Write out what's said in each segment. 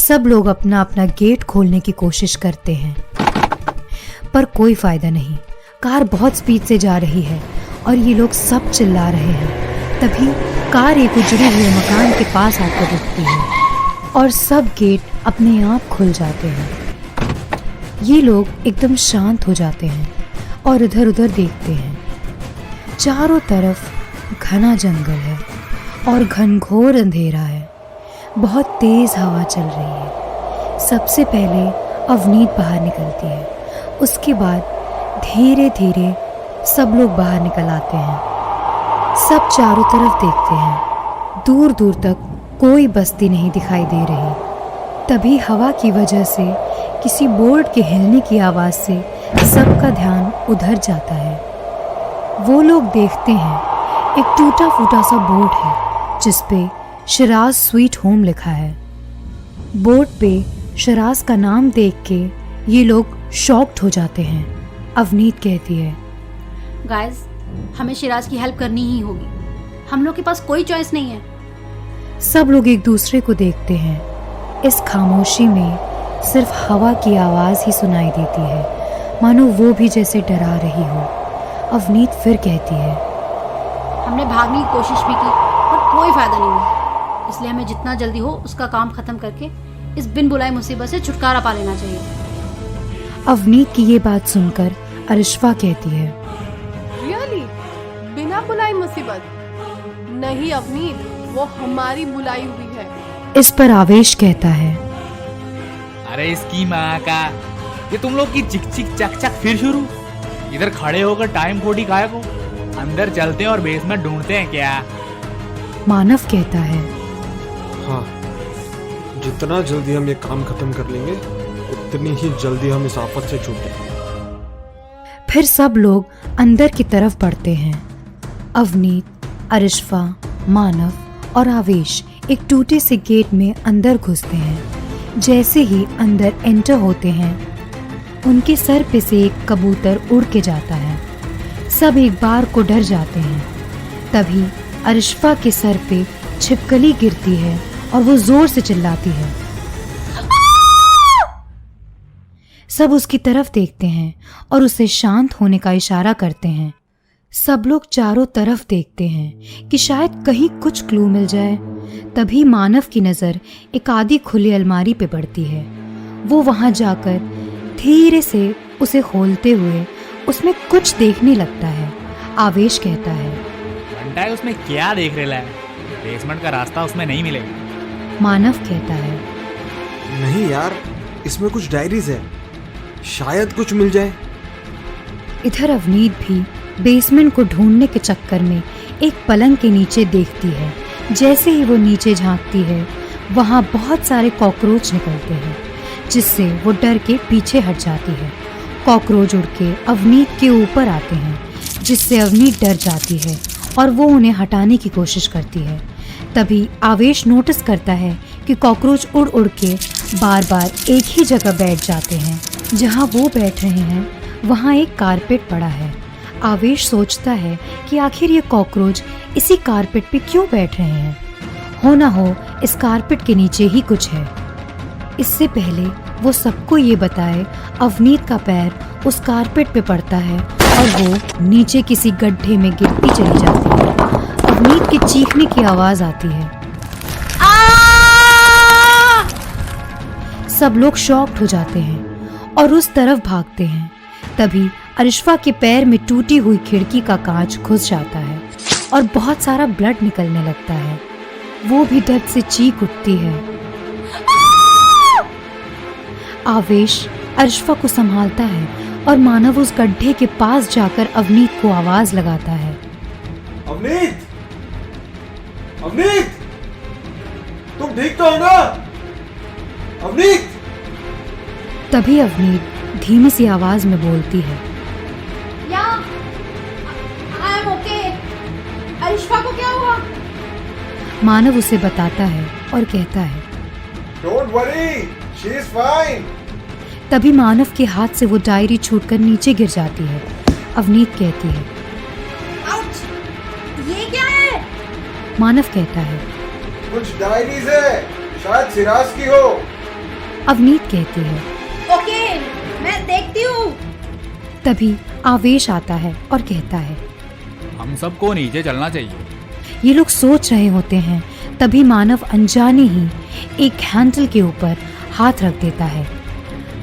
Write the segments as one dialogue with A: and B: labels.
A: सब लोग अपना अपना गेट खोलने की कोशिश करते हैं, पर कोई फायदा नहीं। कार बहुत स्पीड से जा रही है और ये लोग सब चिल्ला रहे हैं। तभी कार एक उजड़े हुए मकान के पास आकर रुकती है और सब गेट अपने आप खुल जाते हैं। ये लोग एकदम शांत हो जाते हैं और इधर उधर देखते हैं। चारों तरफ घना जंगल है और घनघोर अंधेरा है। बहुत तेज हवा चल रही है। सबसे पहले अवनीत बाहर निकलती है, उसके बाद धीरे धीरे सब लोग बाहर निकल आते हैं। सब चारों तरफ देखते हैं, दूर दूर तक कोई बस्ती नहीं दिखाई दे रही। तभी हवा की वजह से किसी बोर्ड के हिलने की आवाज़ से सबका ध्यान उधर जाता है। वो लोग देखते हैं एक टूटा फूटा सा बोर्ड है जिस पे शिराज स्वीट होम लिखा है। बोर्ड पे शिराज का नाम देख के ये लोग शॉक्ड हो जाते हैं। अवनीत कहती है,
B: गाइस, हमें शिराज की हेल्प करनी ही होगी। हम लोग के पास कोई चॉइस नहीं है।
A: सब लोग एक दूसरे को देखते हैं। इस खामोशी में सिर्फ हवा की आवाज़ ही सुनाई देती है, मानो वो भी जैसे डरा रही हो। अवनीत फिर कहती है,
B: हमने भागने की कोशिश भी की पर कोई फायदा नहीं हुआ। इसलिए हमें जितना जल्दी हो उसका काम खत्म करके इस बिन बुलाई मुसीबत से छुटकारा पा लेना चाहिए।
A: अवनीत की ये बात सुनकर अरिशफा कहती है,
C: रियली? बिना बुलाई मुसीबत? नहीं अवनीत, वो हमारी बुलाई हुई है।
A: इस पर आवेश कहता है,
D: अरे इसकी माँ का, ये तुम लोग की चिक चिक चक चक फिर शुरू। इधर खड़े होकर टाइम खोटी काय को, अंदर चलते हैं और बेसमेंट ढूंढते हैं क्या?
A: मानव कहता है,
E: हाँ, जितना जल्दी हम ये काम खत्म कर लेंगे उतनी ही जल्दी हम इस आफत से छूटेंगे।
A: फिर सब लोग अंदर की तरफ बढ़ते हैं। अवनीत, अरिशफा, मानव और आवेश एक टूटे से गेट में अंदर घुसते हैं। जैसे ही अंदर एंटर होते हैं, उनके सर पे से एक कबूतर उड़ के जाता है। सब एक बार को डर जाते हैं। तभी अरिशफा के सर पे छिपकली गिरती है और वो जोर से चिल्लाती है। सब उसकी तरफ देखते हैं और उसे शांत होने का इशारा करते हैं। सब लोग चारों तरफ देखते हैं कि शायद कहीं कुछ क्लू मिल जाए। तभी मानव की नज़र एक आधी खुली अलमारी पे पड़ती है। वो वहां जाकर धीरे से उसे खोलते हुए उसमें कुछ देखने लगता है। आवेश कहता है,
D: घंटा उसमें क्या देख रहा है? बेसमेंट का रास्ता उसमें नहीं मिलेगा।
A: मानव कहता है,
E: नहीं यार, इसमें कुछ डायरीज है, शायद कुछ मिल जाए।
A: इधर अवनीत भी बेसमेंट को ढूंढने के चक्कर में एक पलंग के नीचे देखती है। जैसे ही वो नीचे झांकती है, वहाँ बहुत सारे कॉकरोच निकलते हैं, जिससे वो डर के पीछे हट जाती है। कॉकरोच उड़ के अवनीत के ऊपर आते हैं, जिससे अवनीत डर जाती है और वो उन्हें हटाने की कोशिश करती है। तभी आवेश नोटिस करता है कि कॉकरोच उड़ उड़ के बार बार एक ही जगह बैठ जाते हैं। जहाँ वो बैठ रहे हैं वहाँ एक कारपेट पड़ा है। आवेश सोचता है कि आखिर ये कॉकरोच इसी कारपेट पे क्यों बैठ रहे हैं। हो ना हो इस कारपेट के नीचे ही कुछ है। इससे पहले वो सबको ये बताए, अवनीत का पैर उस कारपेट पे पड़ता है और वो नीचे किसी गड्ढे में गिरती चली जाती है। अवनीत के चीखने की आवाज आती है। सब लोग शॉक्ड हो जाते हैं और उस तरफ भागते हैं। तभी अरिशफा के पैर में टूटी हुई खिड़की का कांच घुस जाता है और बहुत सारा ब्लड निकलने लगता है। वो भी दर्द से चीख उठती है। आवेश अरिशफा को संभालता है और मानव उस गड्ढे के पास जाकर अवनीत को आवाज लगाता है,
E: अवनीत! अवनीत! तुम ठीक तो हो ना? अवनीत!
A: तभी अवनीत धीमी सी आवाज में बोलती है,
B: या आई एम ओके। अरिशफा को क्या हुआ?
A: मानव उसे बताता है और कहता है,
E: don't worry, she is fine.
A: तभी मानव के हाथ से वो डायरी छूटकर नीचे गिर जाती है। अवनीत कहती है,
B: आउच! ये क्या है?
A: मानव कहता है,
E: कुछ डायरीज है, शायद सिराज की हो।
A: अवनीत कहती है।
B: ओके, मैं देखती हूँ।
A: तभी आवेश आता है और कहता है।
D: हम सबको नीचे चलना चाहिए।
A: ये लोग सोच रहे होते हैं, तभी मानव अनजाने ही एक हैंडल के ऊपर हाथ रख देता है,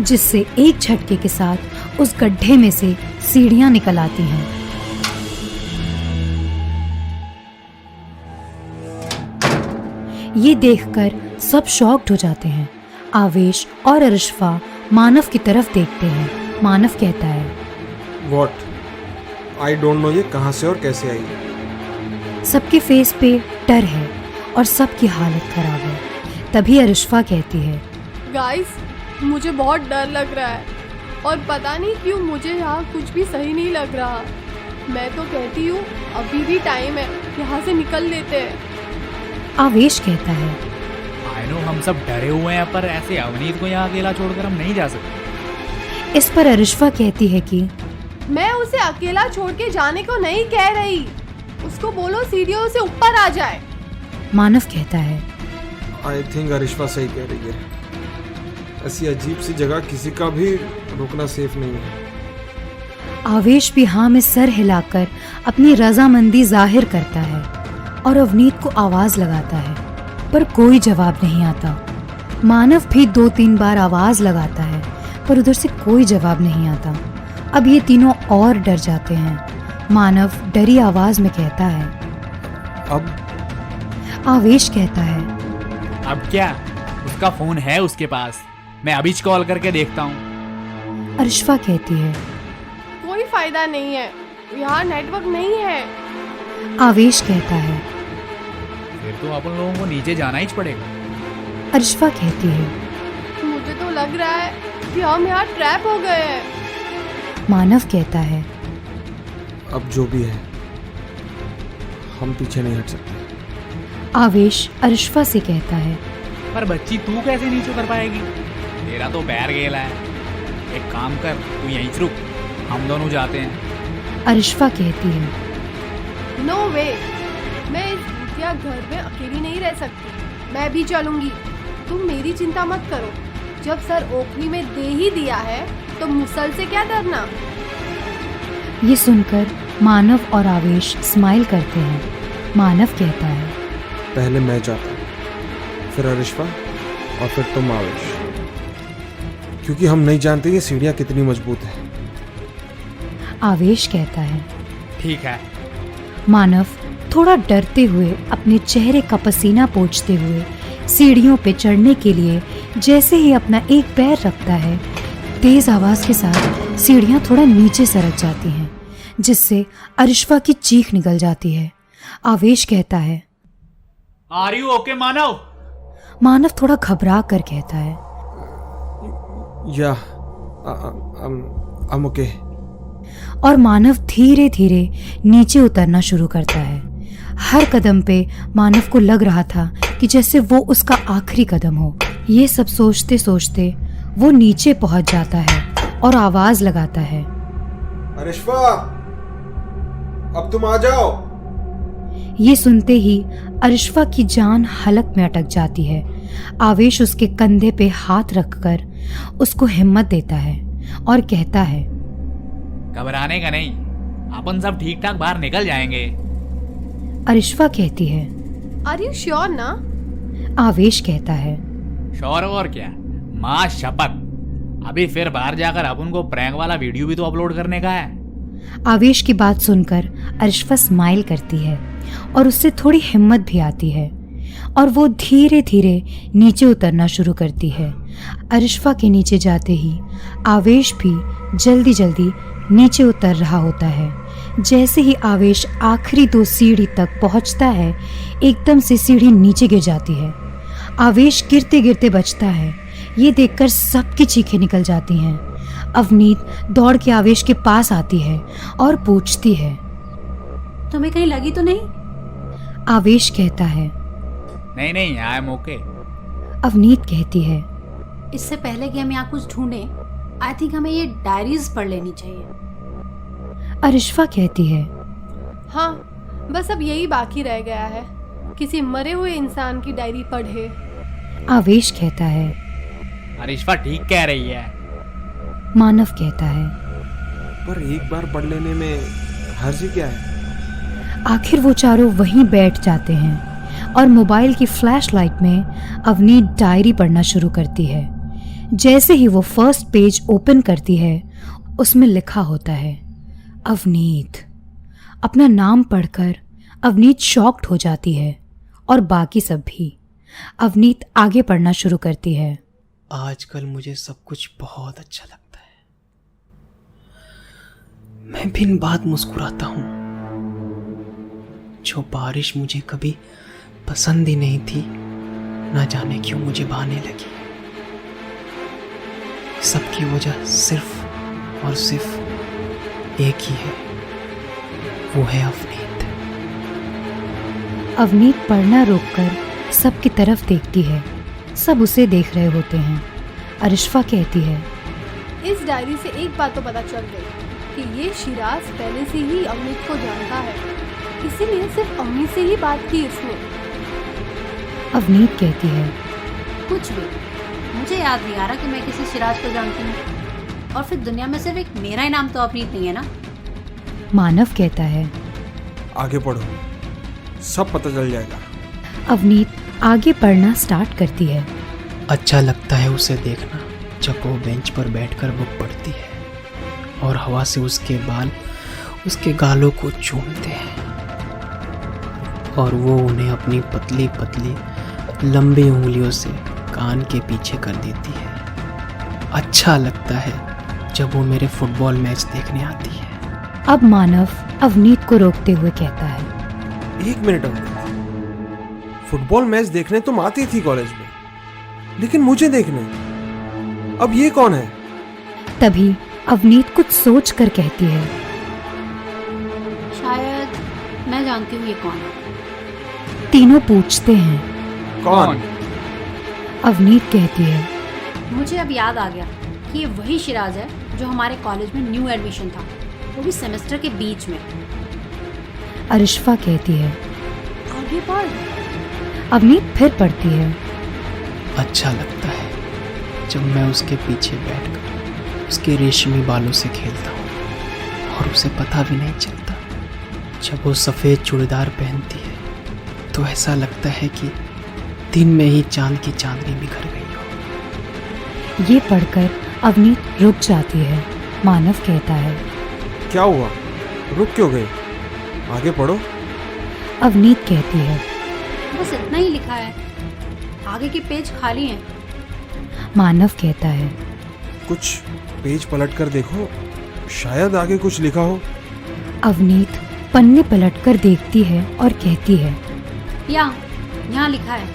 A: जिससे एक झटके के साथ उस गड्ढे में से सीढ़ियां निकल आती हैं। ये देखकर सब शॉक्ड हो जाते हैं। आवेश और अरिशफा मानव की तरफ देखते हैं। मानव कहता है,
E: वॉट? आई डोंट नो ये कहाँ से और कैसे आई।
A: सबके फेस पे डर है और सबकी हालत खराब है। तभी अरिशफा कहती है,
C: गाइस, मुझे बहुत डर लग रहा है और पता नहीं क्यों मुझे यहाँ कुछ भी सही नहीं लग रहा। मैं तो कहती हूँ अभी भी टाइम है, यहाँ से निकल लेते हैं।
A: आवेश कहता है।
D: आई नो हम सब डरे हुए हैं, पर ऐसे अवनीत को यहाँ अकेला छोड़कर हम नहीं जा सकते।
A: इस पर अरिशफा कहती है कि
C: मैं उसे अकेला छोड़ के जाने को नहीं कह रही, उसको बोलो सीढ़ियों से ऊपर आ जाए।
A: मानव कहता है,
E: आई थिंक अरिशफा सही कह रही है। ऐसी अजीब सी जगह किसी का भी रुकना सेफ नहीं है।
A: आवेश भी हाँ में सर हिलाकर अपनी रजामंदी जाहिर करता है और अवनीत को आवाज लगाता है, पर कोई जवाब नहीं आता। मानव भी 2-3 बार आवाज लगाता है, पर उधर से कोई जवाब नहीं आता। अब ये तीनों और डर जाते हैं। मानव डरी आवाज में कहता है।
E: अब
A: आवेश कहता है,
D: अब क्या? उसका फोन है उसके पास, मैं अभी कॉल करके देखता हूँ।
A: अरिशफा कहती है।
C: कोई फायदा नहीं है, यहाँ नेटवर्क नहीं है।
A: आवेश कहता है।
D: फिर तो अपन लोगों को नीचे जाना ही पड़ेगा।
A: अरिशफा कहती है।
C: मुझे तो लग रहा है कि हम यहाँ ट्रैप हो गए हैं।
A: मानव कहता है।
E: अब जो भी है, हम पीछे नहीं हट सकते।
A: आवेश अरिशफा से कहता है।
D: पर बच्ची तू कैसे नीचे कर पाएगी? तेरा तो पैर गेला है। एक काम कर, तू यहीं से रुक, हम दोनों जाते हैं।
A: अरिशफा कहती है।
C: नो वे, मैं इस भूतिया घर में अकेली नहीं रह सकती, मैं भी चलूंगी। तुम मेरी चिंता मत करो, जब सर ओखली में दे ही दिया है तो मुसल से क्या डरना।
A: ये सुनकर मानव और आवेश स्माइल करते हैं। मानव कहता है।
E: पहले मैं जाता हूँ, फिर अरिशफा और फिर तुम आवेश, क्योंकि हम नहीं जानते ये सीढ़ियाँ कितनी मजबूत है।
A: आवेश कहता है।
D: ठीक है।
A: मानव थोड़ा डरते हुए अपने चेहरे का पसीना पोंछते हुए सीढ़ियों पे चढ़ने के लिए जैसे ही अपना एक पैर रखता है, तेज आवाज के साथ सीढ़ियां थोड़ा नीचे सरक जाती हैं, जिससे अरिशफा की चीख निकल जाती है। आवेश कहता है।
D: आर यू ओके मानव?
A: मानव थोड़ा घबरा कर कहता है।
E: या I'm okay।
A: और मानव धीरे धीरे नीचे उतरना शुरू करता है। हर कदम पे मानव को लग रहा था कि जैसे वो उसका आखिरी कदम हो। ये सब सोचते सोचते वो नीचे पहुंच जाता है और आवाज लगाता है।
E: अरिशफा, अब तुम आ जाओ।
A: ये सुनते ही अरिशफा की जान हलक में अटक जाती है। आवेश उसके कंधे पे हाथ रखकर उसको हिम्मत देता है और कहता है।
D: घबराने का नहीं, अपन सब ठीक ठाक बाहर निकल जाएंगे।
A: अरिशफा कहती है।
C: आर यू श्योर ना?
A: आवेश कहता है।
D: श्योर और क्या, माँ शपथ। अभी फिर बाहर जाकर अपन को प्रैंक वाला वीडियो भी तो अपलोड करने का है।
A: आवेश की बात सुनकर अरिशफा स्माइल करती है और उससे थोड़ी हिम्मत भी आती है और वो धीरे धीरे नीचे उतरना शुरू करती है। अरिशफा के नीचे जाते ही आवेश भी जल्दी जल्दी नीचे उतर रहा होता है। जैसे ही आवेश आखिरी 2 सीढ़ी तक पहुंचता है, एकदम से सीढ़ी नीचे गिर जाती है। आवेश गिरते गिरते बचता है। ये देखकर सबकी चीखें निकल जाती हैं। अवनीत दौड़ के आवेश के पास आती है और पूछती है।
B: तुम्हें कहीं लगी तो नहीं?
A: आवेश कहता है।
D: नहीं नहीं, आई एम ओके।
A: अवनीत कहती है।
B: इससे पहले कि हम यहाँ कुछ ढूंढें, आई थिंक हमें ये डायरीज पढ़ लेनी चाहिए।
A: अरिशफा कहती है।
C: हाँ, बस अब यही बाकी रह गया है, किसी मरे हुए इंसान की डायरी पढ़े।
A: आवेश कहता है।
D: अरिश्वा ठीक कह रही है।
A: मानव कहता है।
E: पर एक बार पढ़ लेने में हर्ज क्या है?
A: आखिर वो चारों वहीं बैठ जाते हैं और मोबाइल की फ्लैश लाइट में अवनीत डायरी पढ़ना शुरू करती है। जैसे ही वो फर्स्ट पेज ओपन करती है, उसमें लिखा होता है अवनीत। अपना नाम पढ़कर अवनीत शॉक्ड हो जाती है और बाकी सब भी। अवनीत आगे पढ़ना शुरू करती है।
F: आजकल मुझे सब कुछ बहुत अच्छा लगता है। मैं बिन बात मुस्कुराता हूं। जो बारिश मुझे कभी पसंद ही नहीं थी, ना जाने क्यों मुझे भाने लगी। सबकी वजह सिर्फ और सिर्फ एक ही है, वो है अवनीत।
A: अवनीत पढ़ना रोककर सबकी तरफ देखती है। सब उसे देख रहे होते हैं। अरिश्वा कहती है,
C: इस डायरी से एक बात तो पता चल गई कि ये शिराज पहले से ही अवनीत को जानता है, इसीलिए सिर्फ अवनीत से ही बात की इसने।
A: अवनीत कहती है,
B: कुछ भी, मुझे याद नहीं आ रहा कि मैं किसी शिराज को जानती हूँ। और फिर दुनिया में सिर्फ एक मेरा ही नाम तो अवनीत नहीं है ना।
A: मानव कहता है।
E: आगे पढ़ो, सब पता चल जाएगा।
A: अवनीत आगे पढ़ना स्टार्ट करती है।
F: अच्छा लगता है उसे देखना जब वो बेंच पर बैठकर बुक पढ़ती है और हवा से उसके बाल उसके गालों को चूमते हैं और वो उन्हें अपनी पतली पतली लंबी उंगलियों से कान के पीछे कर देती है। अच्छा लगता है जब वो मेरे फुटबॉल मैच देखने आती है।
A: अब मानव अवनीत को रोकते हुए कहता है,
E: 1 मिनट अवनीत, फुटबॉल मैच देखने तुम आती थी कॉलेज में, लेकिन मुझे देखने अब ये कौन है?
A: तभी अवनीत कुछ सोच कर कहती है,
B: शायद मैं जानती हूँ ये कौन है।
A: तीनों पूछते हैं,
E: कौन?
A: अवनीत कहती है,
B: मुझे अब याद आ गया कि ये वही शिराज है जो हमारे कॉलेज में न्यू एडमिशन था, वो भी सेमेस्टर के बीच में।
A: अरिश्वा कहती है।
C: आगे पढ़।
A: अवनीत फिर पढ़ती है।
F: अच्छा लगता है जब मैं उसके पीछे बैठकर उसके रेशमी बालों से खेलता हूँ और उसे पता भी नहीं चलता। जब वो सफ़ेद चूड़ीदार पहनती है तो ऐसा लगता है कि दिन में ही चांद की चांदनी बिखर गई हो।
A: ये पढ़कर अवनीत रुक जाती है। मानव कहता है,
E: क्या हुआ, रुक क्यों गई? आगे पढ़ो।
A: अवनीत कहती है।
B: बस इतना ही लिखा है, आगे के पेज खाली हैं।
A: मानव कहता है,
E: कुछ पेज पलट कर देखो, शायद आगे कुछ लिखा हो।
A: अवनीत पन्ने पलटकर देखती है और कहती है,
B: यहाँ लिखा है।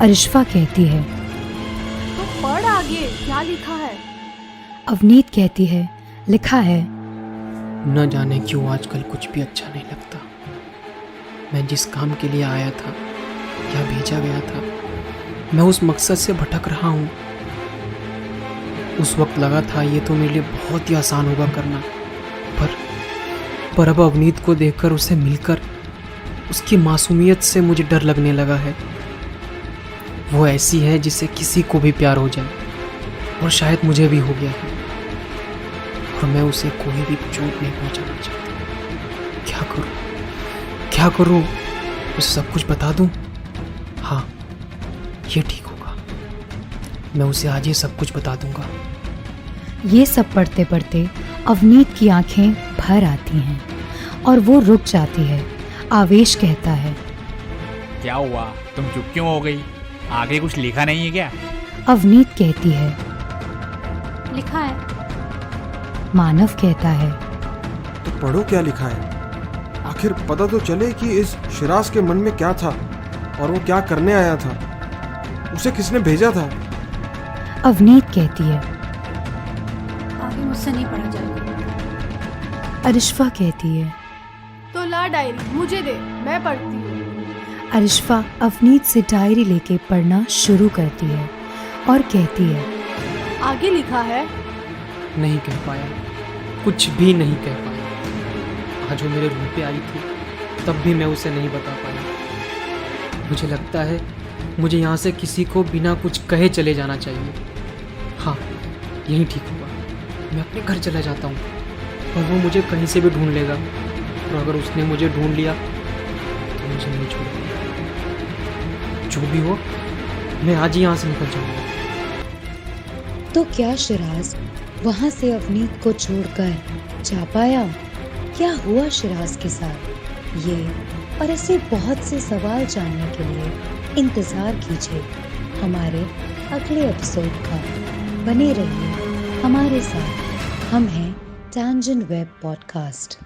A: अरिश्वा कहती है।
C: तो पढ़ आगे, क्या लिखा है?
A: अवनीत कहती है, लिखा है,
F: न जाने क्यों आजकल कुछ भी अच्छा नहीं लगता। मैं जिस काम के लिए आया था या भेजा गया था, मैं उस मकसद से भटक रहा हूँ। उस वक्त लगा था ये तो मेरे लिए बहुत ही आसान होगा करना, पर अब अवनीत को देखकर, उसे मिलकर, उसकी मासूमियत से मुझे डर लगने लगा है। वो ऐसी है जिसे किसी को भी प्यार हो जाए, और शायद मुझे भी हो गया है, और मैं उसे कोई भी चोट नहीं पहुंचाना चाहता। क्या करूं? उसे सब कुछ बता दूं? हाँ, ये ठीक होगा। मैं उसे आज ही सब कुछ बता दूंगा।
A: ये सब पढ़ते पढ़ते अवनीत की आंखें भर आती हैं और वो रुक जाती है। आवेश कहता है,
D: क्या हुआ, तुम चुप क्यों हो गई? आगे कुछ लिखा नहीं है क्या?
A: अवनीत कहती है।
B: लिखा है।
A: मानव कहता है,
E: तो पढ़ो क्या लिखा है, आखिर पता तो चले कि इस शिराज के मन में क्या था और वो क्या करने आया था, उसे किसने भेजा था।
A: अवनीत कहती है।
B: आगे मुझसे नहीं पढ़ा जाएगा।
A: अरिश्वा कहती है।
C: तो ला डायरी, मुझे दे, मैं पढ़ती हूँ।
A: अरिश्वा अवनीत से डायरी लेके पढ़ना शुरू करती है और कहती है,
C: आगे लिखा है।
F: नहीं कह पाया, कुछ भी नहीं कह पाया। आज वो मेरे रूम पे आई थी, तब भी मैं उसे नहीं बता पाया। मुझे लगता है मुझे यहाँ से किसी को बिना कुछ कहे चले जाना चाहिए, हाँ, यही ठीक होगा। मैं अपने घर चला जाता हूँ और वो मुझे कहीं से भी ढूंढ लेगा, और अगर उसने मुझे ढूंढ लिया तो मुझे नहीं छोड़ेगा। जो भी हो, मैं आज ही यहाँ से निकल जाऊँगा।
A: तो क्या शिराज वहां से अवनीत को छोड़कर जा पाया? क्या हुआ शिराज के साथ? ये और ऐसे बहुत से सवाल जानने के लिए इंतजार कीजिए हमारे अगले एपिसोड का। बने रहिए हमारे साथ। हम हैं टैंजेंट वेब पॉडकास्ट।